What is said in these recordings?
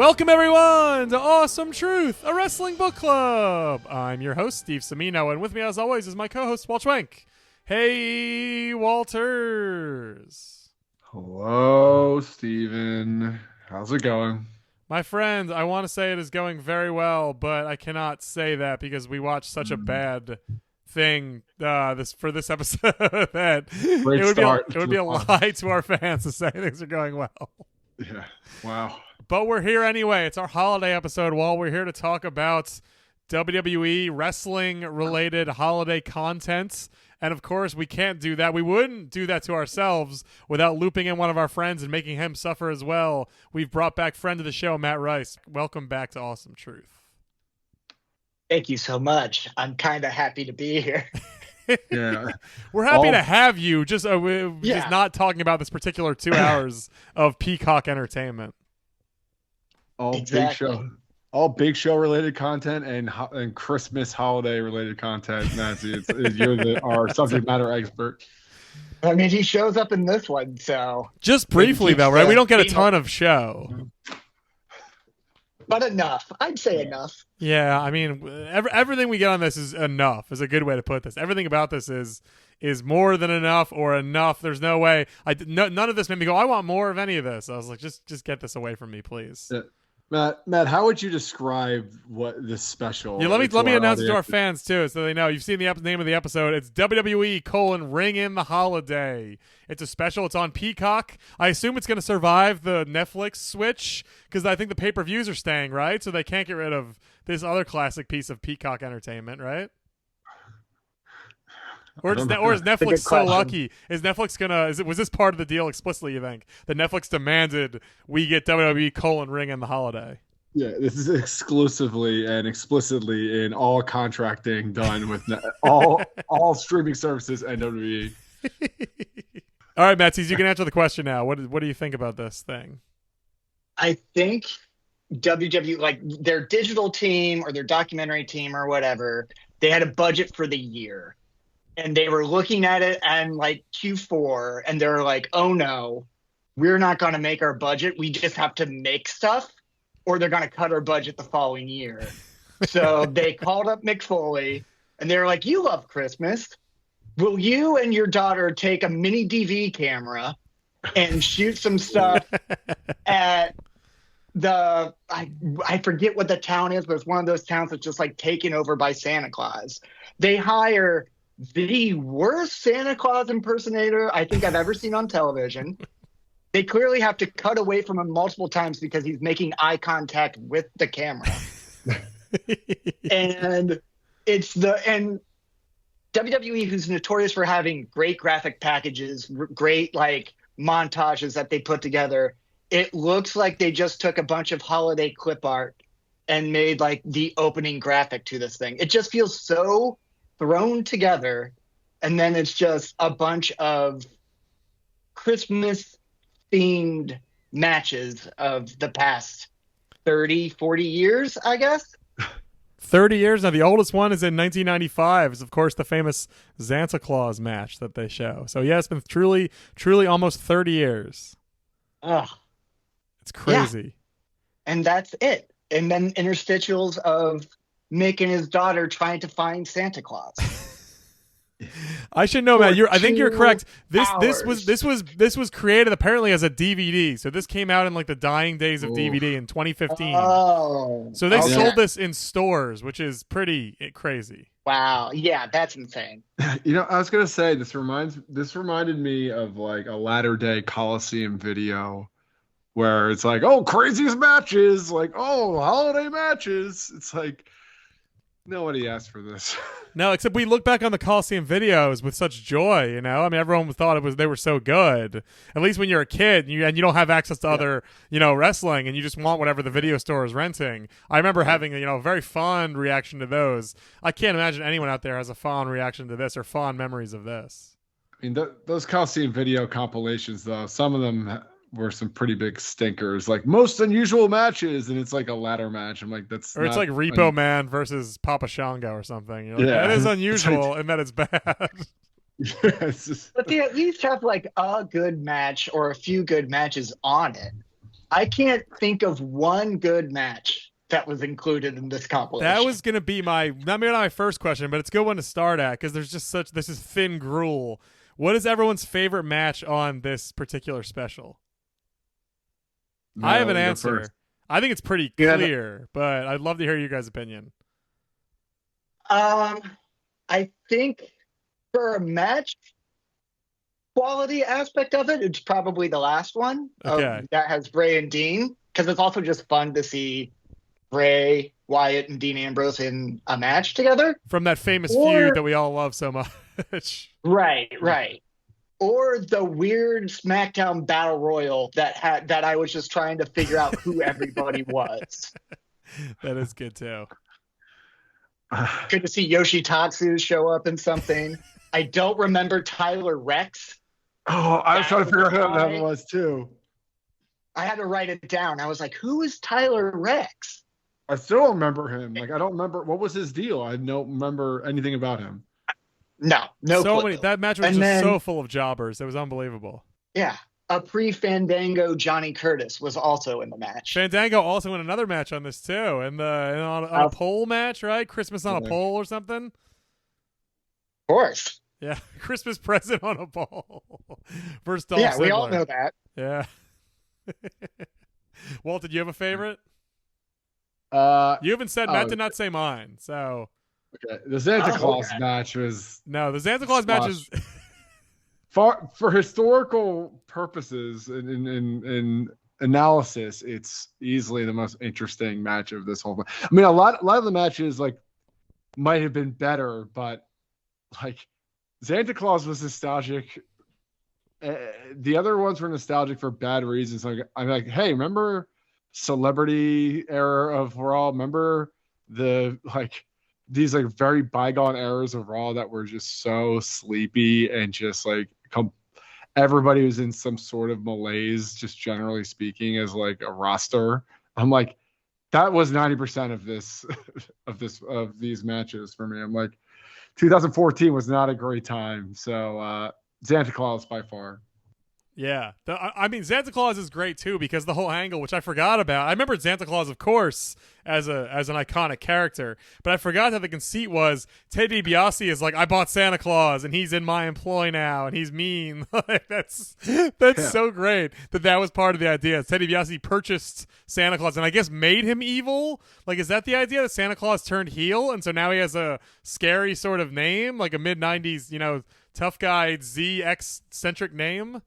Welcome, everyone, to Awesome Truth, a wrestling book club. I'm your host, Steve Semino, and with me, as always, is my co-host, Walt Schwenk. Hey, Walters. Hello, Steven. How's it going? My friend, I want to say it is going very well, but I cannot say that because we watched such a bad thing this episode that Great it would be a lie to our fans to say things are going well. Yeah. Wow. But we're here anyway. It's our holiday episode. While we're here to talk about WWE wrestling-related holiday content. And, of course, we can't do that. We wouldn't do that to ourselves without looping in one of our friends and making him suffer as well. We've brought back friend of the show, Matt Rice. Welcome back to Awesome Truth. Thank you so much. I'm kind of happy to be here. Yeah. We're happy to have you, just not talking about this particular 2 hours of Peacock entertainment. All big show related content and Christmas holiday related content. Nancy, you're our subject matter expert. I mean, he shows up in this one, so just briefly though, right? We don't get a ton of show, but enough. I'd say enough. Yeah, I mean, everything we get on this is enough. Is a good way to put this. Everything about this is more than enough or enough. There's no way. None of this made me go, I want more of any of this. I was like, just get this away from me, please. Yeah. Matt, how would you describe what this special? Yeah, let me announce it to our fans too, so they know. You've seen the name of the episode. It's WWE Ring in the Holiday. It's a special. It's on Peacock. I assume it's going to survive the Netflix switch because I think the pay-per-views are staying, right? So they can't get rid of this other classic piece of Peacock entertainment, right? Or is Netflix so lucky? Is Netflix was this part of the deal explicitly, you think? That Netflix demanded we get WWE Ring in the holiday? Yeah, this is exclusively and explicitly in all contracting done with all streaming services and WWE. All right, Matties, you can answer the question now. What do you think about this thing? I think WWE, like their digital team or their documentary team or whatever, they had a budget for the year. And they were looking at it and like Q4, and they were like, oh no, we're not going to make our budget. We just have to make stuff, or they're going to cut our budget the following year. So they called up Mick Foley, and they were like, you love Christmas. Will you and your daughter take a mini DV camera and shoot some stuff at I forget what the town is, but it's one of those towns that's just like taken over by Xanta Klaus. They hire the worst Santa Claus impersonator I think I've ever seen on television. They clearly have to cut away from him multiple times because he's making eye contact with the camera. and WWE, who's notorious for having great graphic packages, great like montages that they put together, it looks like they just took a bunch of holiday clip art and made like the opening graphic to this thing. It just feels so thrown together, and then it's just a bunch of Christmas themed matches of the past 30, 40 years, I guess. 30 years? Now, the oldest one is in 1995. Is, of course, the famous Xanta Klaus match that they show. So, yeah, it's been truly, truly almost 30 years. Ugh. It's crazy. Yeah. And that's it. And then interstitials of Mick and his daughter trying to find Santa Claus. I should know, Matt. I think you're correct. This was created apparently as a DVD. So this came out in like the dying days of DVD in 2015. Oh, so they sold this in stores, which is pretty crazy. Wow, yeah, that's insane. You know, I was gonna say this reminded me of like a latter day Coliseum video where it's like, oh, craziest matches, like, oh, holiday matches. It's like nobody asked for this. No, except we look back on the Coliseum videos with such joy, you know? I mean, everyone thought they were so good. At least when you're a kid and you don't have access to other, wrestling, and you just want whatever the video store is renting. I remember having a very fond reaction to those. I can't imagine anyone out there has a fond reaction to this or fond memories of this. I mean, those Coliseum video compilations, though, some of them were some pretty big stinkers, like most unusual matches, and it's like a ladder match. I'm like, that's or it's like Repo Man versus Papa Shango or something. You're like, yeah, that is unusual, and that it's bad. But they at least have like a good match or a few good matches on it. I can't think of one good match that was included in this compilation. That was going to be not my first question, but it's a good one to start at because there's just this is thin gruel. What is everyone's favorite match on this particular special? No, I have an you go answer. first. I think it's pretty clear, but I'd love to hear your guys' opinion. I think for a match quality aspect of it, it's probably the last one. Okay. That has Bray and Dean, because it's also just fun to see Bray, Wyatt, and Dean Ambrose in a match together. From that famous feud that we all love so much. Right. Or the weird SmackDown Battle Royal that I was just trying to figure out who everybody was. That is good too. Good to see Yoshitatsu show up in something. I don't remember Tyler Rex. Oh, I was trying to figure out who that was too. I had to write it down. I was like, who is Tyler Rex? I still don't remember him. Like, I don't remember what was his deal. I don't remember anything about him. No so clue. many. That match was so full of jobbers. It was unbelievable. Yeah. A pre-Fandango Johnny Curtis was also in the match. Fandango also in another match on this too, and on a pole match, right? Christmas on a pole or something. Of course. Yeah, Christmas present on a pole. First Dolph Ziggler. We all know that. Yeah. Walt, did you have a favorite? You haven't said. Matt did not say mine. So. Okay. The Xanta Klaus match was the Xanta Klaus match is. For historical purposes and in analysis, it's easily the most interesting match of this whole thing. I mean, a lot of the matches like might have been better, but like Xanta Klaus was nostalgic. The other ones were nostalgic for bad reasons. Like I'm like, hey, remember Celebrity era of Raw? Remember these like very bygone eras of Raw that were just so sleepy and just like everybody was in some sort of malaise, just generally speaking, as like a roster. I'm like, that was 90% of these matches for me. I'm like, 2014 was not a great time. So Xanta Klaus by far. Yeah. I mean, Xanta Klaus is great too because the whole angle, which I forgot about. I remember Xanta Klaus, of course, as an iconic character, but I forgot that the conceit was Ted DiBiase is like, I bought Santa Claus and he's in my employ now and he's mean. That's so great that was part of the idea. Ted DiBiase purchased Santa Claus and I guess made him evil. Like, is that the idea that Santa Claus turned heel and so now he has a scary sort of name, like a mid-90s, tough guy Z-X-centric name?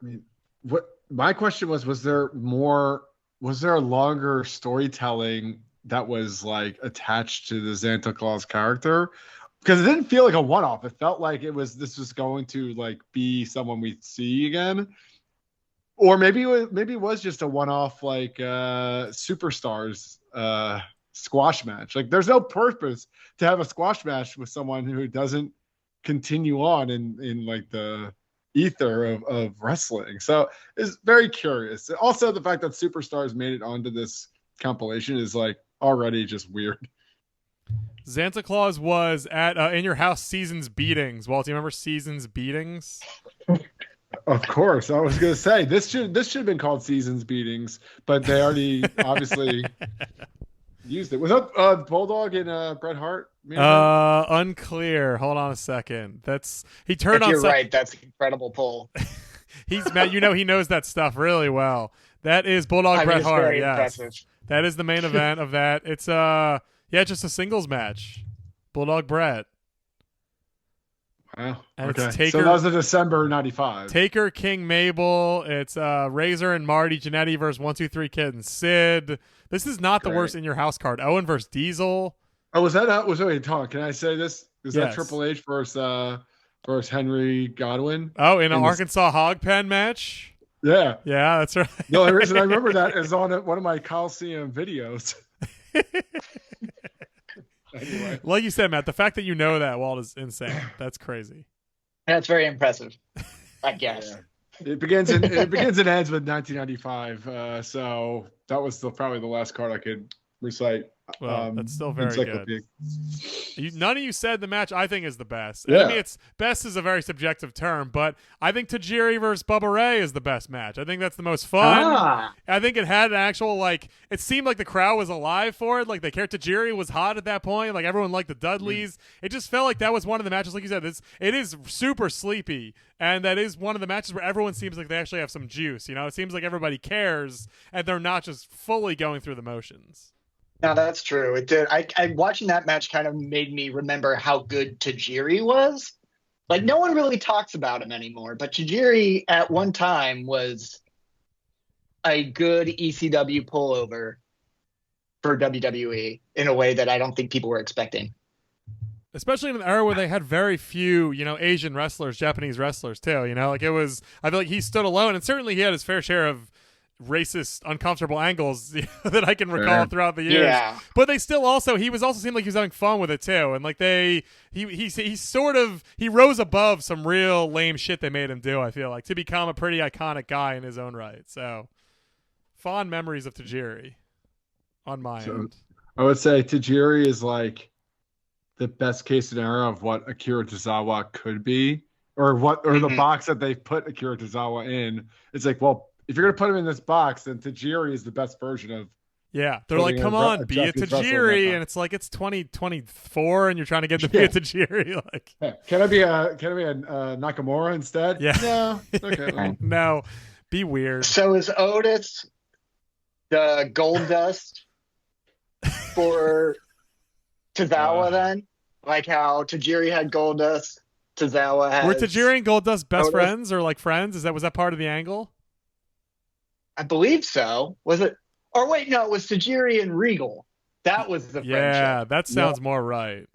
I mean, what my question was there a longer storytelling that was like attached to the Xanta Klaus character? Because it didn't feel like a one-off. It felt like this was going to like be someone we'd see again. Or maybe it was just a one-off like Superstars squash match. Like there's no purpose to have a squash match with someone who doesn't continue on in like the ether of wrestling. So it's very curious. Also, the fact that Superstars made it onto this compilation is like already just weird. Xanta Klaus was at In Your House Seasons Beatings. Walt, do you remember Seasons Beatings? Of course. I was gonna say this should have been called Seasons Beatings, but they already obviously used it. Was that Bulldog and Bret Hart? Unclear. Hold on a second. He turned if on. You're right. That's an incredible pull. He's Matt. He knows that stuff really well. That is Bulldog Bret Hart. Very yes, impressive. That is the main event of that. It's just a singles match. Bulldog Bret. Wow. And okay. It's Taker, so that was the December '95. Taker, King, Mabel. It's Razor and Marty Jannetty versus 1-2-3 Kid and Sid. This is not the worst In Your House card. Owen versus Diesel. Oh, wait, Tom, can I say this? Is Yes. that Triple H versus Henry Godwin? Oh, in an Arkansas Hog Pen match? Yeah. Yeah, that's right. The only reason I remember that is on one of my Coliseum videos. Anyway. Like you said, Matt, the fact that you know that, Walt, is insane. That's crazy. That's very impressive, I guess. Yeah. It begins and ends with 1995. So that was probably the last card I could recite. Well, that's still very good. encyclopedia. None of you said the match I think is the best. And Yeah. I mean, it's best is a very subjective term, but I think Tajiri versus Bubba Ray is the best match. I think that's the most fun. I think it had an actual, like, it seemed like the crowd was alive for it. Like, they cared. Tajiri was hot at that point. Like, everyone liked the Dudleys. It just felt like that was one of the matches, like you said, it is super sleepy. And that is one of the matches where everyone seems like they actually have some juice. You know, it seems like everybody cares and they're not just fully going through the motions. No, that's true. It did. I watching that match kind of made me remember how good Tajiri was. Like, no one really talks about him anymore, but Tajiri at one time was a good ECW pullover for WWE in a way that I don't think people were expecting. Especially in an era where they had very few, you know, Asian wrestlers, Japanese wrestlers too. You know, like it was. I feel like he stood alone, and certainly he had his fair share of racist, uncomfortable angles that I can recall throughout the years. Yeah. But they still also he seemed like he was having fun with it too, and like he rose above some real lame shit they made him do. I feel like to become a pretty iconic guy in his own right. So fond memories of Tajiri on my end. I would say Tajiri is like the best case scenario of what Akira Tozawa could be, or the box that they put Akira Tozawa in. It's like, well, if you're gonna put him in this box, then Tajiri is the best version of. Yeah, they're like, come on, be a Tajiri, and it's like it's 2024, and you're trying to get to be a Tajiri. Like, can I be a Nakamura instead? Yeah, no, okay, no, be weird. So is Otis the gold dust for Tozawa then? Like how Tajiri had gold dust, Tozawa has. Were Tajiri and Goldust best friends or like friends? Was that part of the angle? I believe so. Was it? Or wait, no, it was Tajiri and Regal. That was the friendship. Yeah, that sounds more right.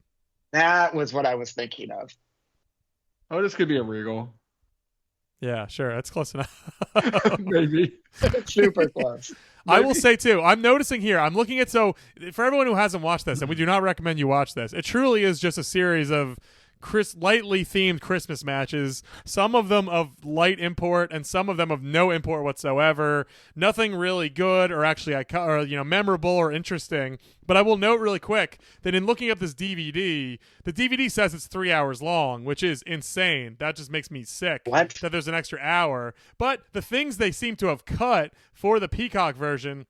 That was what I was thinking of. Oh, this could be a Regal. Yeah, sure. That's close enough. Maybe. Super close. I will say, too, I'm noticing here, I'm looking at, so for everyone who hasn't watched this, and we do not recommend you watch this, it truly is just a series of lightly themed Christmas matches, some of them of light import and some of them of no import whatsoever. Nothing really good or actually memorable or interesting. But I will note really quick that in looking up this DVD, the DVD says it's 3 hours long, which is insane. That just makes me sick. What? That there's an extra hour. But the things they seem to have cut for the Peacock version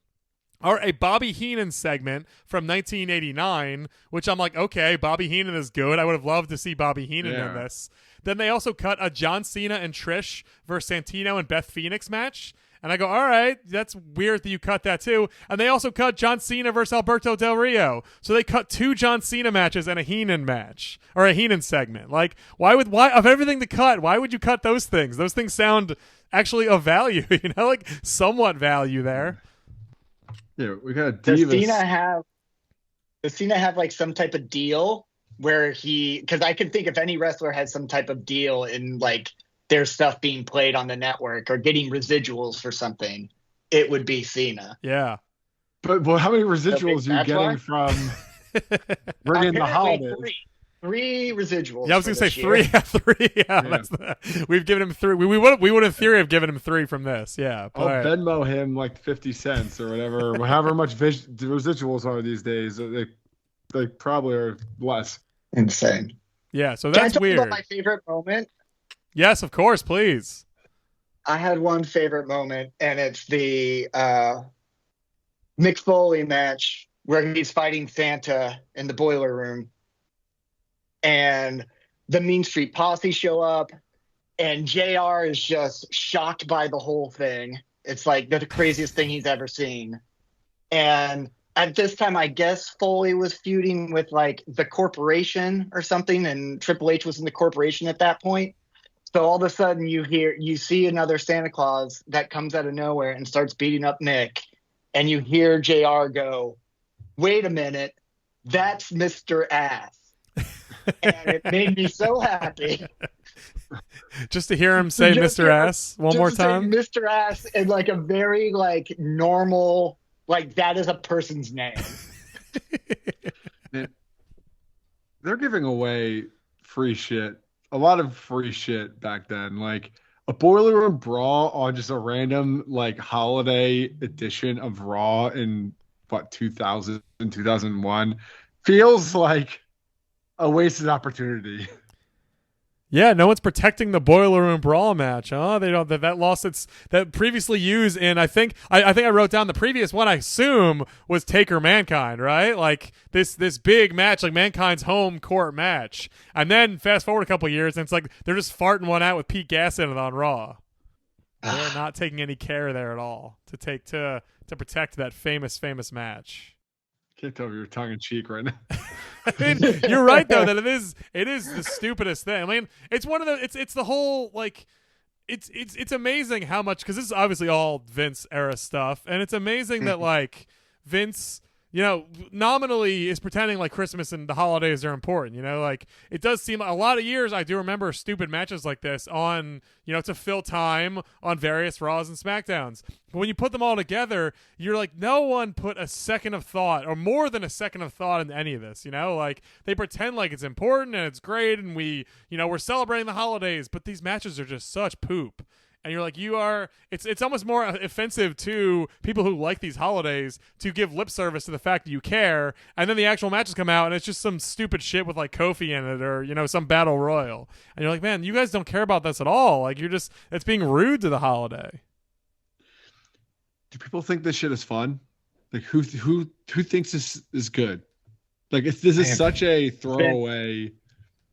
are a Bobby Heenan segment from 1989, which I'm like, okay, Bobby Heenan is good. I would have loved to see Bobby Heenan in this. Then they also cut a John Cena and Trish versus Santino and Beth Phoenix match. And I go, all right, that's weird that you cut that too. And they also cut John Cena versus Alberto Del Rio. So they cut 2 John Cena matches and a Heenan match, or a Heenan segment. Like, why of everything to cut, why would you cut those things? Those things sound actually of value, like somewhat value there. Yeah, we got Divas. Does Cena have like some type of deal where because I can think if any wrestler has some type of deal in like their stuff being played on the network or getting residuals for something, it would be Cena. Yeah. But how many residuals are you getting from bringing the holidays? 3 residuals. Yeah, I was gonna say 3. Three. Yeah. We've given him 3. We would in theory have given him 3 from this. Yeah. I'll Venmo him like 50 cents or whatever, however much residuals are these days. They probably are less. Insane. Yeah. So that's weird. About my favorite moment. Yes, of course, please. I had one favorite moment, and it's the Mick Foley match where he's fighting Xanta in the boiler room. And the Mean Street Posse show up, and JR is just shocked by the whole thing. It's like the craziest thing he's ever seen. And at this time, I guess Foley was feuding with like the corporation or something, and Triple H was in the corporation at that point. So all of a sudden you see another Xanta Klaus that comes out of nowhere and starts beating up Mick, and you hear JR go, "Wait a minute, that's Mr. Ass." And it made me so happy. Just to hear him say Mr. Ass one more time. Mr. Ass in like a very like normal, like that is a person's name. They're giving away free shit. A lot of free shit back then. Like a boiler room brawl on just a random like holiday edition of Raw in what, 2000, 2001, feels like a wasted opportunity. Yeah, no one's protecting the Boiler Room Brawl match, huh? They don't that lost its that previously used in I think I wrote down the previous one I assume was Taker Mankind, right? Like this big match, like Mankind's home court match. And then fast forward a couple of years and it's like they're just farting one out with Pete Gas in it on Raw. They're not taking any care there at all to protect that famous match. Can't tell if you're tongue in cheek right now. I mean, you're right though that it is the stupidest thing. I mean, it's one of the it's the whole like it's amazing how much because this is obviously all Vince era stuff, and it's amazing that like Vince, you know, nominally is pretending like Christmas and the holidays are important. You know, like it does seem a lot of years I do remember stupid matches like this on, you know, to fill time on various Raws and SmackDowns. But when you put them all together, you're like, no one put a second of thought or more than a second of thought into any of this. You know, like they pretend like it's important and it's great and we, you know, we're celebrating the holidays, but these matches are just such poop. And you're like, it's almost more offensive to people who like these holidays to give lip service to the fact that you care. And then the actual matches come out and it's just some stupid shit with like Kofi in it or, you know, some battle royal. And you're like, man, you guys don't care about this at all. Like it's being rude to the holiday. Do people think this shit is fun? Like who thinks this is good? Like this is such a throwaway.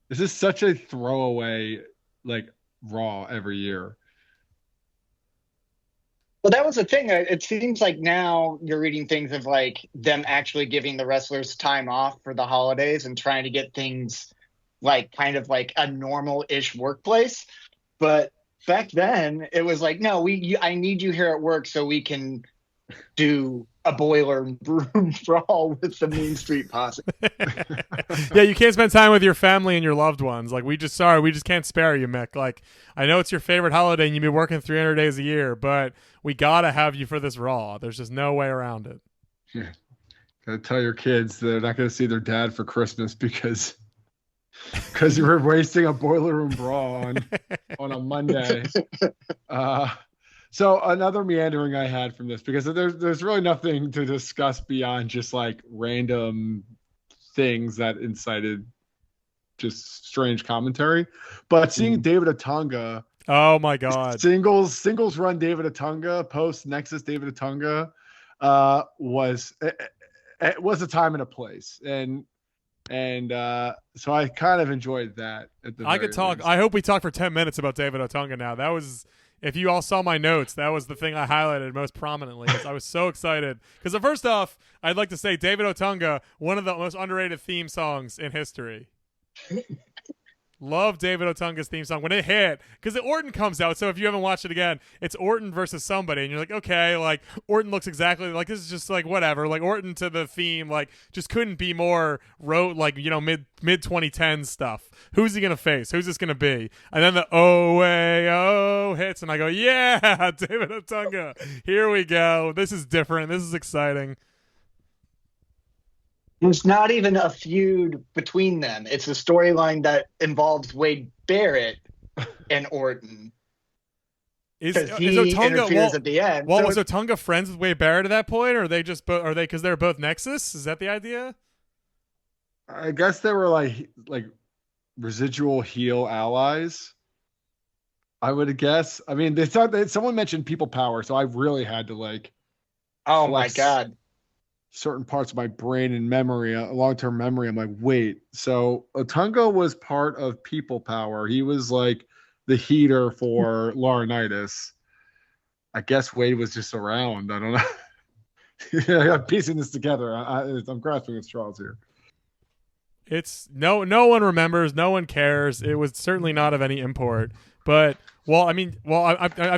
This is such a throwaway like Raw every year. Well, that was the thing. It seems like now you're reading things of like them actually giving the wrestlers time off for the holidays and trying to get things like kind of like a normal-ish workplace. But back then it was like, no, I need you here at work so we can do a boiler room brawl with the Mean Street Posse. Yeah, you can't spend time with your family and your loved ones. Like we just can't spare you, Mick. Like I know it's your favorite holiday and you've been working 300 days a year, but we gotta have you for this Raw. There's just no way around it. Yeah. Gotta tell your kids they're not gonna see their dad for Christmas because you were wasting a Boiler Room Brawl on a Monday. So another meandering I had from this, because there's really nothing to discuss beyond just like random things that incited just strange commentary. But seeing David Otunga, oh my God, singles run David Otunga, post Nexus David Otunga, was a time and a place, and so I kind of enjoyed that. I could talk. Least. I hope we talk for 10 minutes about David Otunga now. That was. If you all saw my notes, that was the thing I highlighted most prominently. I was so excited. Because first off, I'd like to say David Otunga, one of the most underrated theme songs in history. Love David Otunga's theme song when it hit, because the Orton comes out. So if you haven't watched it again, it's Orton versus somebody, and you're like, okay, like Orton looks exactly like this is just like whatever, like Orton to the theme, like just couldn't be more like you know mid 2010s stuff. Who's he gonna face? Who's this gonna be? And then the oh hits, and I go, yeah, David Otunga, here we go. This is different. This is exciting. It's not even a feud between them. It's a storyline that involves Wade Barrett and Orton. Is Otunga at the end? Well, was Otunga friends with Wade Barrett at that point, or are they just are they because they're both Nexus? Is that the idea? I guess they were like residual heel allies. I would guess. I mean, they thought that someone mentioned people power, so I really had to like. Oh my God. Certain parts of my brain and memory, long-term memory. I'm like, wait, so Otunga was part of people power. He was like the heater for Laurinaitis. I guess Wade was just around. I don't know. I'm piecing this together. I'm grasping at straws here. It's no one remembers. No one cares. It was certainly not of any import. But I think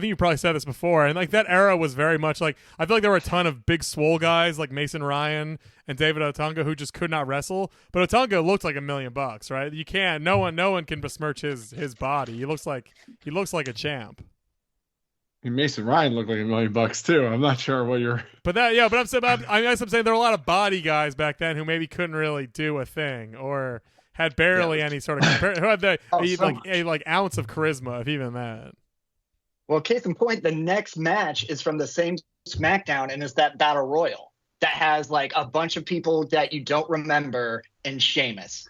you probably said this before, and like that era was very much like I feel like there were a ton of big swole guys like Mason Ryan and David Otunga who just could not wrestle. But Otunga looked like $1 million, right? You can't. No one can besmirch his body. He looks like a champ. And Mason Ryan looked like $1 million too. I'm not sure what you're. But I'm saying there were a lot of body guys back then who maybe couldn't really do a thing or had barely any sort of who had a ounce of charisma, if even that. Well, case in point, the next match is from the same SmackDown and it's that Battle Royal. that has like a bunch of people that you don't remember and Sheamus.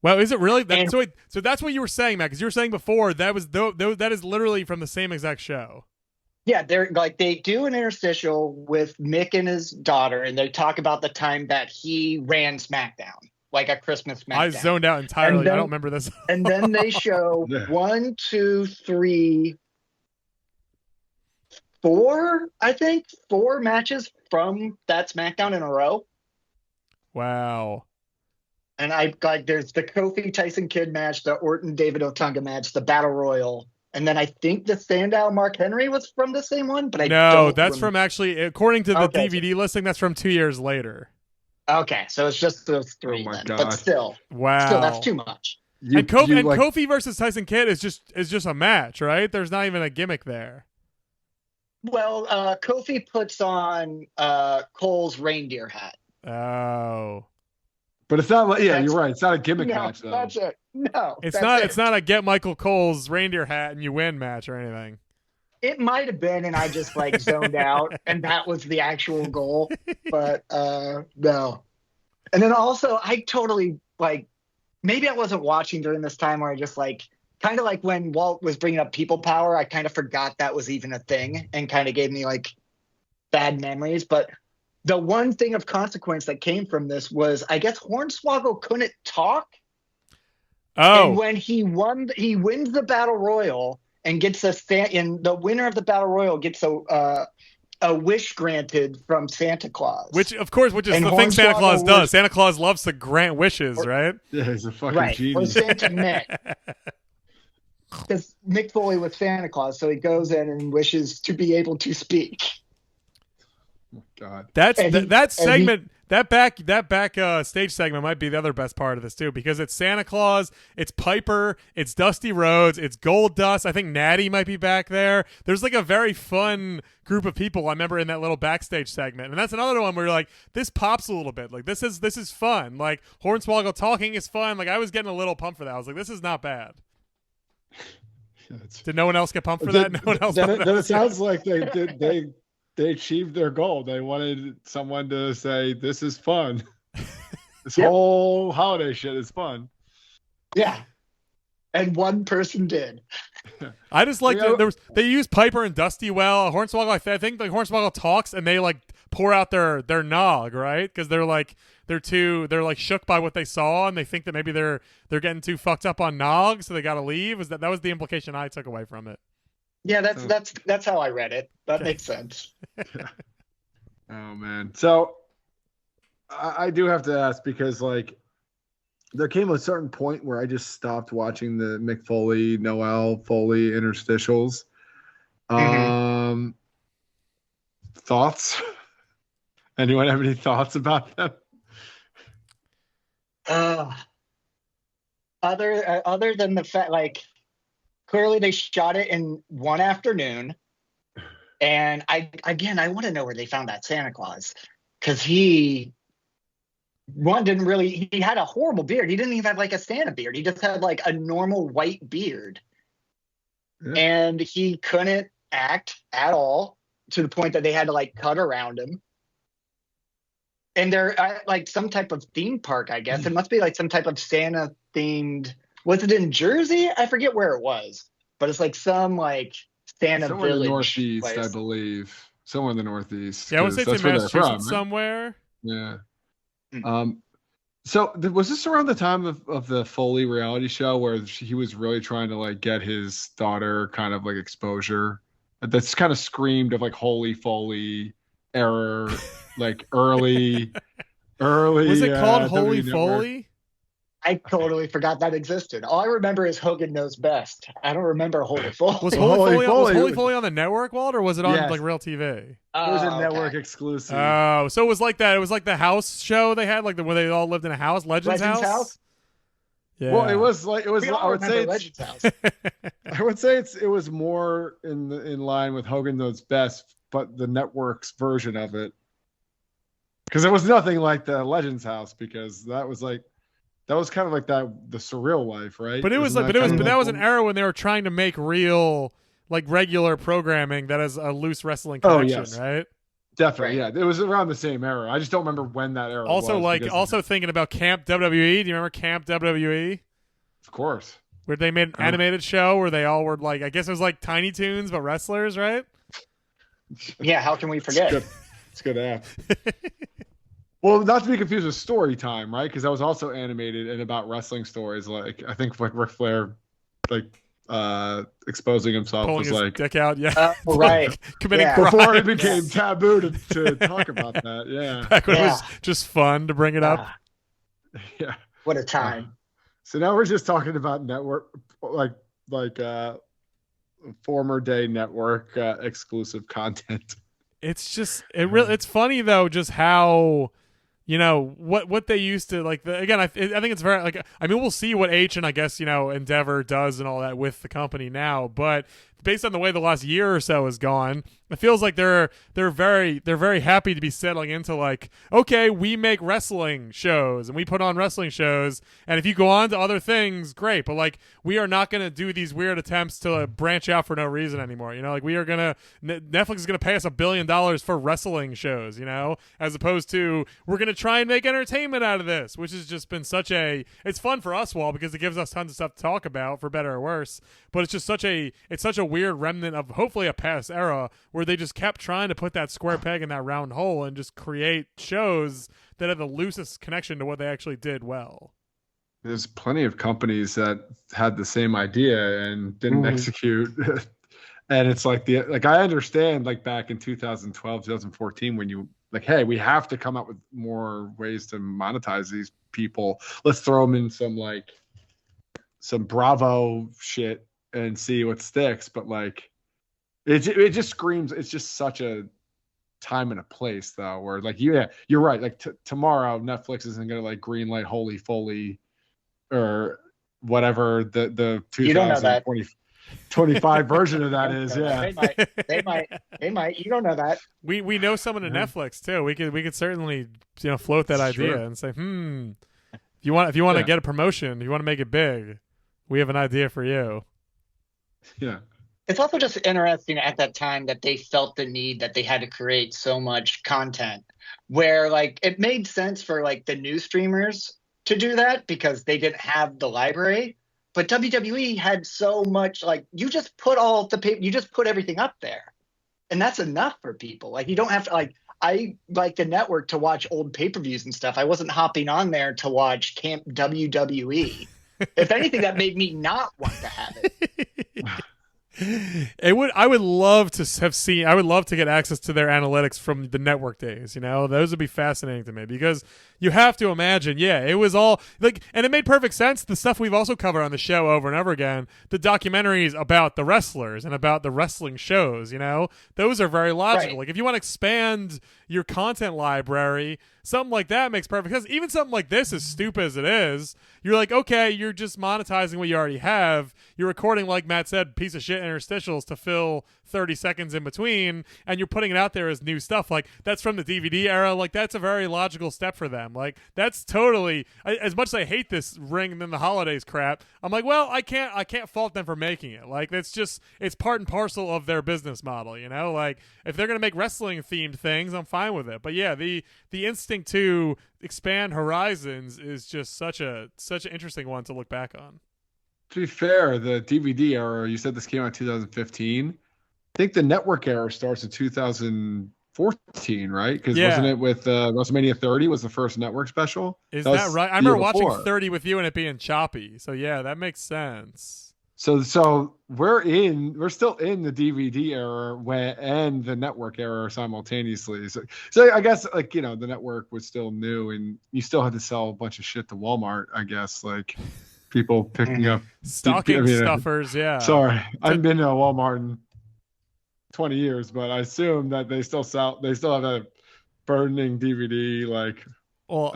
Well, is it really? And- So that's what you were saying, Matt, because you were saying before that is literally from the same exact show. Yeah, they're like they do an interstitial with Mick and his daughter, and they talk about the time that he ran SmackDown, like a Christmas SmackDown. I zoned out entirely. Then, I don't remember this. And then they show 1, 2, 3, 4, I think, 4 matches from that SmackDown in a row. Wow. And there's the Kofi Tyson Kidd match, the Orton David Otunga match, the Battle Royal. And then I think the Sandow Mark Henry was from the same one, but that's from actually, according to the DVD listing, that's from 2 years later. Okay, so it's just those 3 then. God. But still, wow, that's too much. Kofi versus Tyson Kidd is just a match, right? There's not even a gimmick there. Well, Kofi puts on Cole's reindeer hat. Oh. But it's not like, you're right. It's not a gimmick match, though. That's it. No, it's not a get Michael Cole's reindeer hat and you win match or anything. It might have been, and I just like zoned out, and that was the actual goal. But no. And then also, I totally like. Maybe I wasn't watching during this time where I just like kind of like when Walt was bringing up people power, I kind of forgot that was even a thing, and kind of gave me like bad memories. But the one thing of consequence that came from this was, I guess Hornswoggle couldn't talk. Oh. And when he wins the Battle Royal and gets the winner of the Battle Royal gets a wish granted from Xanta Klaus. Which is the thing Santa Claus does. Santa Claus loves to grant wishes, right? Yeah, he's a fucking genius. Or Santa Mick. Because Mick Foley was Santa Claus, so he goes in and wishes to be able to speak. Oh, God. That back stage segment might be the other best part of this too, because it's Santa Claus, it's Piper, it's Dusty Rhodes, it's Gold Dust. I think Natty might be back there. There's like a very fun group of people I remember in that little backstage segment, and that's another one where you're like, this pops a little bit. Like this is fun. Like Hornswoggle talking is fun. Like I was getting a little pumped for that. I was like, this is not bad. Did no one else get pumped for that? No one else. Then it sounds like they achieved their goal. They wanted someone to say, this is fun. This whole holiday shit is fun. Yeah. And one person did. I just like they use Piper and Dusty well. Hornswoggle, I think like Hornswoggle talks and they like pour out their nog, right? Because they're like shook by what they saw and they think that maybe they're getting too fucked up on nog, so they gotta leave. That was the implication I took away from it. Yeah, that's how I read it. That makes sense. Oh man. So I do have to ask, because like there came a certain point where I just stopped watching the Mick Foley, Noel Foley interstitials. Thoughts? Anyone have any thoughts about them? Other than the fact, like, clearly they shot it in one afternoon, and I want to know where they found that Santa Claus, because he had a horrible beard. He didn't even have like a Santa beard. He just had like a normal white beard, and he couldn't act at all, to the point that they had to like cut around him. And they're at like some type of theme park, I guess. It must be like some type of Santa themed. Was it in Jersey? I forget where it was, but it's like some like Santa somewhere village in the Northeast, place. I believe. Somewhere in the Northeast. Yeah, I would say it's in Massachusetts from, right? somewhere. Yeah. So was this around the time of the Foley reality show where he was really trying to like get his daughter kind of like exposure? That's kind of screamed of like Holy Foley error, like early. Was it called Holy WWE Foley? I totally forgot that existed. All I remember is Hogan Knows Best. I don't remember Holy Foley. Was Holy Foley on the network, Walt, or was it on like real TV? It was a network exclusive. Oh, so it was like that. It was like the house show they had, like where they all lived in a house, Legends House. Yeah. Well, it was. I would say Legends House. I would say it was more in line with Hogan Knows Best, but the network's version of it, because it was nothing like the Legends House, because that was kind of like the surreal life, right? But that was an era when they were trying to make real, like regular programming that has a loose wrestling connection, right? Definitely, Right. yeah. It was around the same era. I just don't remember when that era Also, was. like, Because, also thinking about Camp WWE. Do you remember Camp WWE? of course. Where they made an Oh. animated show where they all were like, I guess it was like Tiny Toons, but wrestlers, right? Yeah, how can we It's forget? good. It's a good app. Well, not to be confused with Story Time, right? Because that was also animated and about wrestling stories. Like I think like Ric Flair, like exposing himself Pulling was his like dick out, yeah. Right. Committing Yeah. crimes. before it became taboo to talk about that. Yeah, Back when it Yeah. was just fun to bring it up. Ah, yeah. what a time. So now we're just talking about network, like former day network exclusive content. It's just it's funny though, just how what they used to like. Again, I think it's very like. I mean, we'll see what H and I guess Endeavor does and all that with the company now, but based on the way the last year or so has gone, it feels like they're very happy to be settling into like, okay, we make wrestling shows and we put on wrestling shows, and if you go on to other things, great, but like we are not going to do these weird attempts to branch out for no reason anymore. Like we are gonna Netflix is gonna pay us $1 billion for wrestling shows, as opposed to we're gonna try and make entertainment out of this, which has just been it's fun for us, Wall, because it gives us tons of stuff to talk about for better or worse, but it's just such a weird remnant of hopefully a past era where they just kept trying to put that square peg in that round hole and just create shows that have the loosest connection to what they actually did well. There's plenty of companies that had the same idea and didn't execute. And it's like I understand like back in 2012, 2014, when you like, hey, we have to come up with more ways to monetize these people. Let's throw them in some Bravo shit and see what sticks. But like, it just screams. It's just such a time and a place though, where like, yeah, you're right. Like tomorrow, Netflix isn't going to like greenlight Holy Foley or whatever the 2025 version of that is. Yeah, They might. You don't know that. We know someone at Netflix too. We could certainly float that idea and say, if you want to get a promotion, if you want to make it big, we have an idea for you. Yeah. It's also just interesting at that time that they felt the need that they had to create so much content where like it made sense for like the new streamers to do that because they didn't have the library. But WWE had so much, like you just put all the paper, you just put everything up there. And that's enough for people. Like you don't have to I like the network to watch old pay-per-views and stuff. I wasn't hopping on there to watch Camp WWE. If anything, that made me not want to have it. I would love to get access to their analytics from the network days. Those would be fascinating to me because you have to imagine, it was all like, and it made perfect sense. The stuff we've also covered on the show over and over again, the documentaries about the wrestlers and about the wrestling shows, those are very logical. Right. Like if you want to expand your content library, something like that makes perfect sense. Even something like this, as stupid as it is, you're like, okay, you're just monetizing what you already have. You're recording, like Matt said, piece of shit interstitials to fill 30 seconds in between, and you're putting it out there as new stuff. Like that's from the DVD era. Like that's a very logical step for them. Like that's totally, as much as I hate this Ring and the holidays crap, I'm like, well, I can't fault them for making it. Like it's part and parcel of their business model. Like if they're gonna make wrestling themed things, I'm fine with it. But yeah, the instinct to expand horizons is just such an interesting one to look back on. To be fair, the DVD era, you said this came out in 2015. I think the network era starts in 2014, right? Because wasn't it with WrestleMania 30 was the first network special? Is that right? I remember watching 30 with you and it being choppy. So yeah, that makes sense. So we're still in the DVD era and the network era simultaneously. So I guess like the network was still new and you still had to sell a bunch of shit to Walmart. I guess like people picking up stocking stuffers. Yeah. Sorry, I haven't been to a Walmart in 20 years, but I assume that they still have a burning DVD like. Well,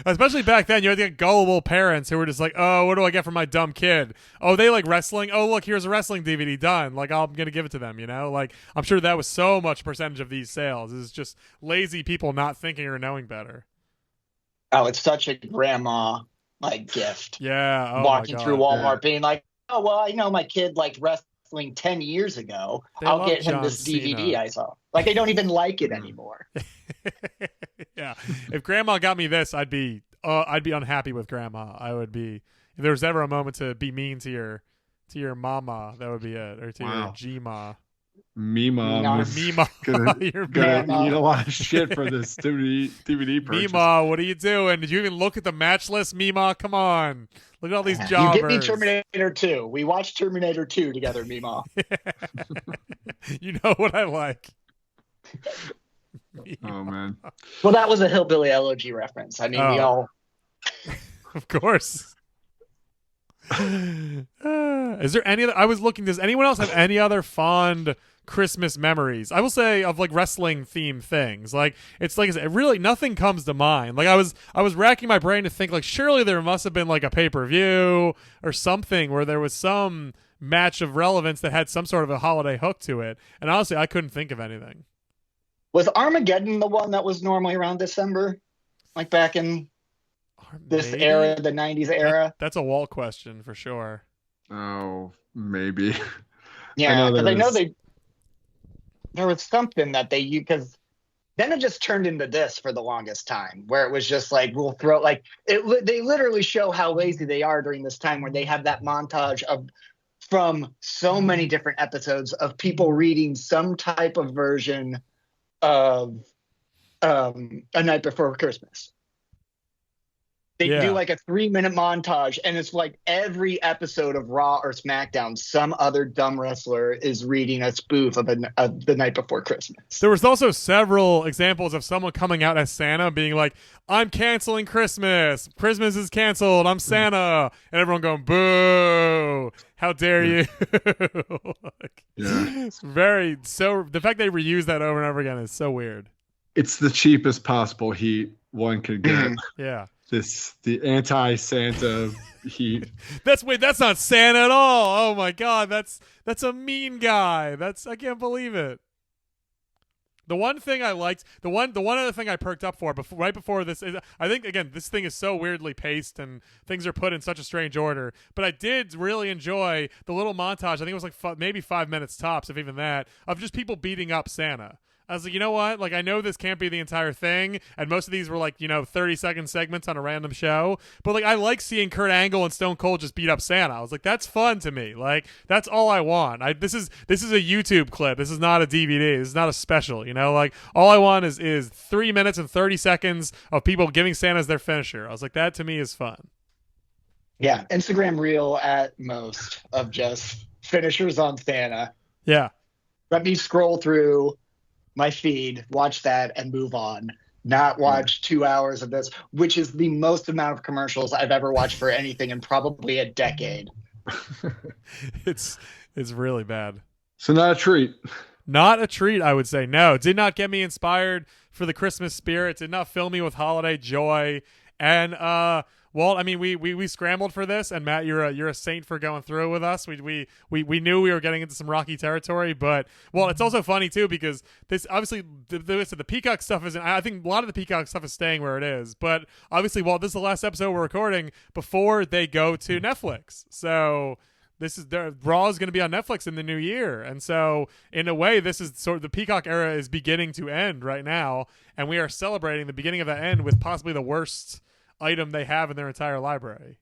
especially back then, you had the gullible parents who were just like, "Oh, what do I get for my dumb kid? Oh, they like wrestling. Oh, look, here's a wrestling DVD done. Like, I'm gonna give it to them." Like I'm sure that was so much percentage of these sales. It's just lazy people not thinking or knowing better. Oh, it's such a grandma like gift. Yeah, walking through Walmart, being like, "Oh well, my kid liked wrestling. wrestling 10 years ago. They I'll love get him John this DVD Cena. I saw. Like, they don't even like it anymore. Yeah, if Grandma got me this, I'd be unhappy with Grandma. I would be, if there was ever a moment to be mean to your mama, that would be it, or to your G-ma. Me mom No. is Mima. gonna grandma. eat a lot of shit for this DVD purchase. Mima, what are you doing? Did you even look at the match list, Mima? Come on. Look at all these You jobbers. get me Terminator 2. We watched Terminator 2 together, Mima. You know what I like. Oh man. Well, that was a Hillbilly Elegy reference. I mean, we all... Of course. Is there any other? I was looking. Does anyone else have any other fond Christmas memories? I will say of like wrestling themed things. Like it's like really nothing comes to mind. Like I was racking my brain to think like surely there must have been like a pay-per-view or something where there was some match of relevance that had some sort of a holiday hook to it. And honestly, I couldn't think of anything. Was Armageddon the one that was normally around December? Like back in this era, the 90s era? That's a Walt question for sure. Oh, maybe. Yeah, because I know there was something that they used, because then it just turned into this for the longest time, where it was just like, we'll throw, like, they literally show how lazy they are during this time, where they have that montage from so many different episodes of people reading some type of version of A Night Before Christmas. They do like a 3-minute montage, and it's like every episode of Raw or SmackDown, some other dumb wrestler is reading a spoof of The Night Before Christmas. There was also several examples of someone coming out as Santa being like, I'm canceling Christmas. Christmas is canceled. I'm Santa. And everyone going, boo. How dare you? Like, it's the fact they reuse that over and over again is so weird. It's the cheapest possible heat one could get. Yeah. The anti-Santa heat. That's not Santa at all. Oh my God, that's a mean guy. I can't believe it. The one thing I liked, the one other thing I perked up for right before this is, I think again this thing is so weirdly paced and things are put in such a strange order, but I did really enjoy the little montage. I think it was like maybe 5 minutes tops, if even that, of just people beating up Santa. I was like, you know what? Like, I know this can't be the entire thing, and most of these were like, 30-second segments on a random show. But like, I like seeing Kurt Angle and Stone Cold just beat up Santa. I was like, that's fun to me. Like, that's all I want. This is a YouTube clip. This is not a DVD. This is not a special. Like all I want is 3 minutes and 30 seconds of people giving Santa as their finisher. I was like, that to me is fun. Yeah, Instagram reel at most of just finishers on Santa. Yeah. Let me scroll through my feed, watch that, and move on. Not watch 2 hours of this, which is the most amount of commercials I've ever watched for anything in probably a decade. It's really bad. So not a treat. Not a treat, I would say. No, did not get me inspired for the Christmas spirit. Did not fill me with holiday joy. And Walt, I mean, we scrambled for this, and Matt, you're a saint for going through it with us. We knew we were getting into some rocky territory, but it's also funny too because this obviously the Peacock stuff isn't. I think a lot of the Peacock stuff is staying where it is, but obviously, this is the last episode we're recording before they go to Netflix. So Raw is going to be on Netflix in the new year, and so in a way, this is sort of the Peacock era is beginning to end right now, and we are celebrating the beginning of that end with possibly the worst item they have in their entire library.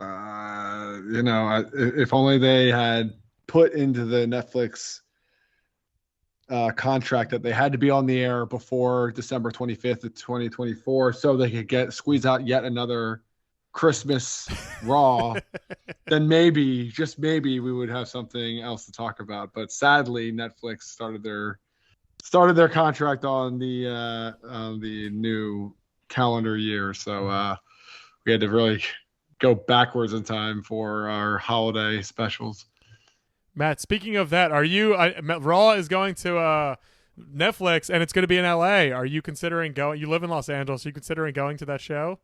If only they had put into the Netflix contract that they had to be on the air before December 25th of 2024 so they could squeeze out yet another Christmas Raw, then maybe, just maybe, we would have something else to talk about. But sadly, Netflix started their contract on the new calendar year, so we had to really go backwards in time for our holiday specials. Matt, speaking of that, Raw is going to Netflix, and it's going to be in LA. Are you considering going? You live in Los Angeles. Are you considering going to that show?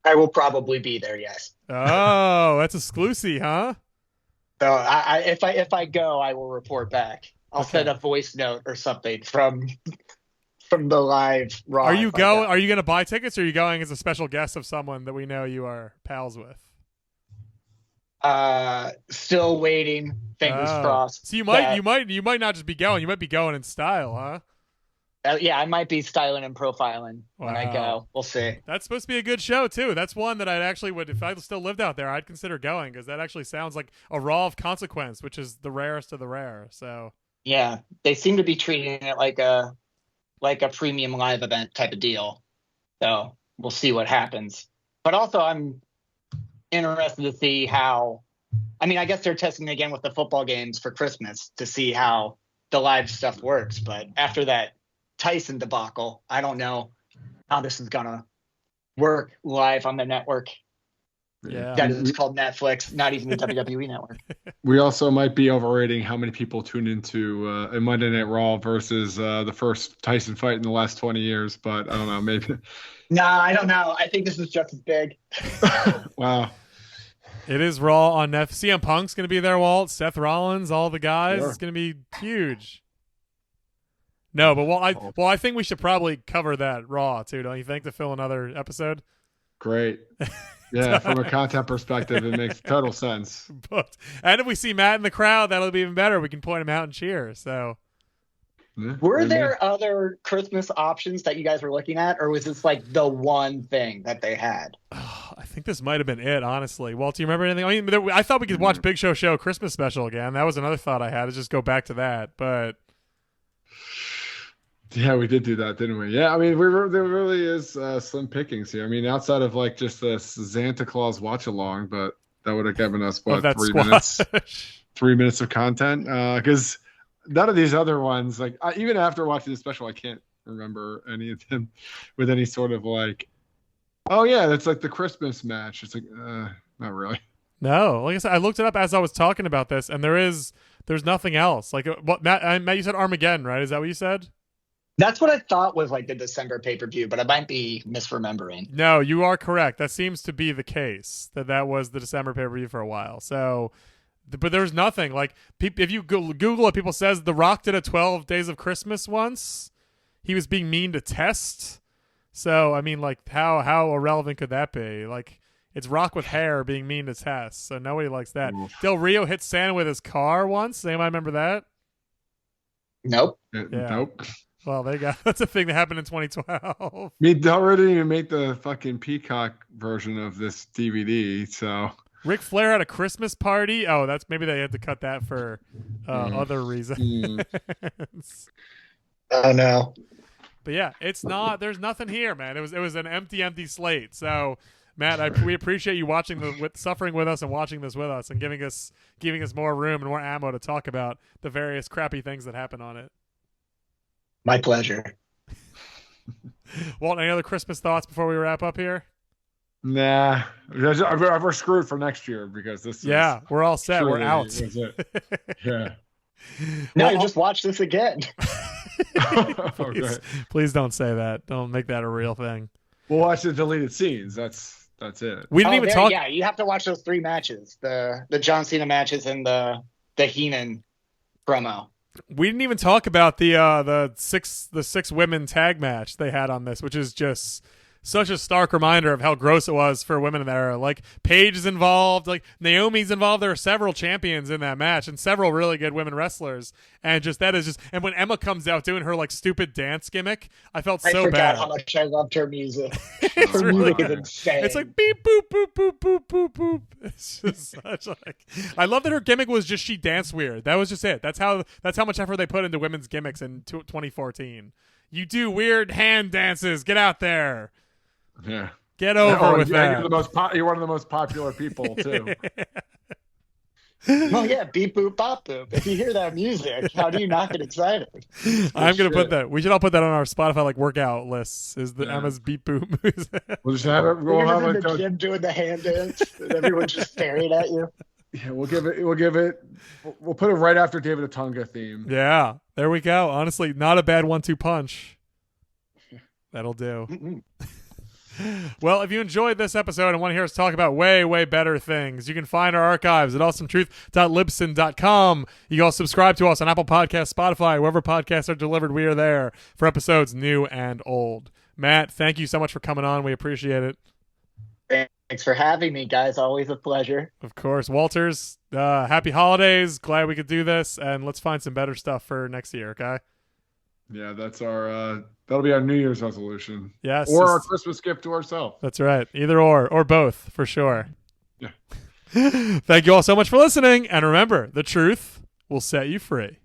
I will probably be there. Yes. Oh, that's exclusive, huh? So if I go, I will report back. I'll send a voice note or something from the live Raw. Are you going to buy tickets, or are you going as a special guest of someone that we know you are pals with? Still waiting. Fingers Oh. crossed. So you might not just be going. You might be going in style, huh? Yeah, I might be styling and profiling when I Wow. go. We'll see. That's supposed to be a good show too. That's one that I'd actually would, if I still lived out there, I'd consider going because that actually sounds like a Raw of consequence, which is the rarest of the rare. So Yeah, they seem to be treating it like a premium live event type of deal. So we'll see what happens. But also, I'm interested to see how. I mean, I guess they're testing again with the football games for Christmas to see how the live stuff works. But after that Tyson debacle, I don't know how this is gonna work live on the network. yeah, That is called Netflix, not even the WWE network. We also might be overrating how many people tune into a Monday Night Raw versus the first Tyson fight in the last 20 years. But I don't know, maybe. Nah, I don't know. I think this is just as big. Wow. it is Raw on Netflix. CM Punk's gonna be there, Walt. Seth Rollins, all the guys. Sure. It's gonna be huge. No, but I think we should probably cover that Raw too, don't you think, to fill another episode? Great. Yeah, from a content perspective, it makes total sense. And if we see Matt in the crowd, that'll be even better. We can point him out and cheer. So, Yeah, Were maybe. there other Christmas options that you guys were looking at, or was this like the one thing that they had? I think this might have been it, honestly. Walt, do you remember anything? I mean, I thought we could watch Big Show Christmas special again. That was another thought I had, to just go back to that. But Yeah, we did do that, didn't we? Yeah, I mean, there really is slim pickings here. I mean, outside of like just the Xanta Klaus watch along, but that would have given us what, that 3 squad. minutes? 3 minutes of content. Because none of these other ones, like even after watching the special, I can't remember any of them with any sort of like, oh yeah, that's like the Christmas match. It's like, not really. No, like I said, I looked it up as I was talking about this, and there's nothing else. Like what Matt, you said Armageddon, right? Is that what you said? That's what I thought was like the December pay-per-view, but I might be misremembering. No, you are correct. That seems to be the case. That was the December pay-per-view for a while. So, but there's nothing. Like, if you Google it, people says The Rock did a 12 Days of Christmas once. He was being mean to Test. So, I mean, like, how irrelevant could that be? Like, it's Rock with hair being mean to Test. So nobody likes that. Oof. Del Rio hit Santa with his car once. Anybody remember that? Nope. Yeah. Nope. Well, that's a thing that happened in 2012. I mean, Del Rio didn't even make the fucking Peacock version of this DVD, so. Ric Flair had a Christmas party. Oh, that's maybe they had to cut that for other reasons. Oh no. But yeah, it's not. There's nothing here, man. It was an empty slate. So, Matt, we appreciate you suffering with us and watching this with us and giving us more room and more ammo to talk about the various crappy things that happen on it. My pleasure. Walt, any other Christmas thoughts before we wrap up here? Nah, we're screwed for next year because this. Yeah, we're all set. We're out. Is it. Yeah. No, just watch this again. Please don't say that. Don't make that a real thing. We'll watch the deleted scenes. That's it. We didn't even talk. Yeah, you have to watch those 3 matches: the John Cena matches and the Heenan promo. We didn't even talk about the six women tag match they had on this, which is just such a stark reminder of how gross it was for women in that era. Like, Paige is involved, like Naomi's involved. There are several champions in that match and several really good women wrestlers. And and when Emma comes out doing her like stupid dance gimmick, I felt so forgot bad. how much I loved her music. It's Her really music is insane. It's like beep boop boop boop boop boop boop. It's just such like. I love that her gimmick was just she danced weird. That was just it. That's how much effort they put into women's gimmicks in 2014. You do weird hand dances. Get out there. Yeah. Get over with that. You're one of the most popular people too. Well, yeah, beep boop bop boop. If you hear that music, how do you not get excited? I'm gonna put that. We should all put that on our Spotify like workout lists. Is the Emma's beep boop music? We'll just have it. We're in the gym doing the hand dance, and everyone's just staring at you. Yeah, we'll give it. We'll put it right after David Otunga theme. Yeah, there we go. Honestly, not a bad 1-2 punch. That'll do. Mm-mm. Well, if you enjoyed this episode and want to hear us talk about way, way better things, you can find our archives at awesometruth.libsyn.com. You can also subscribe to us on Apple Podcasts, Spotify, wherever podcasts are delivered. We are there for episodes new and old. Matt, thank you so much for coming on. We appreciate it. Thanks for having me, guys. Always a pleasure. Of course. Walters, happy holidays. Glad we could do this, and let's find some better stuff for next year, okay? Yeah, that's our that'll be our New Year's resolution. Yes. Or our Christmas gift to ourselves. That's right. Either or both, for sure. Yeah. Thank you all so much for listening, and remember, the truth will set you free.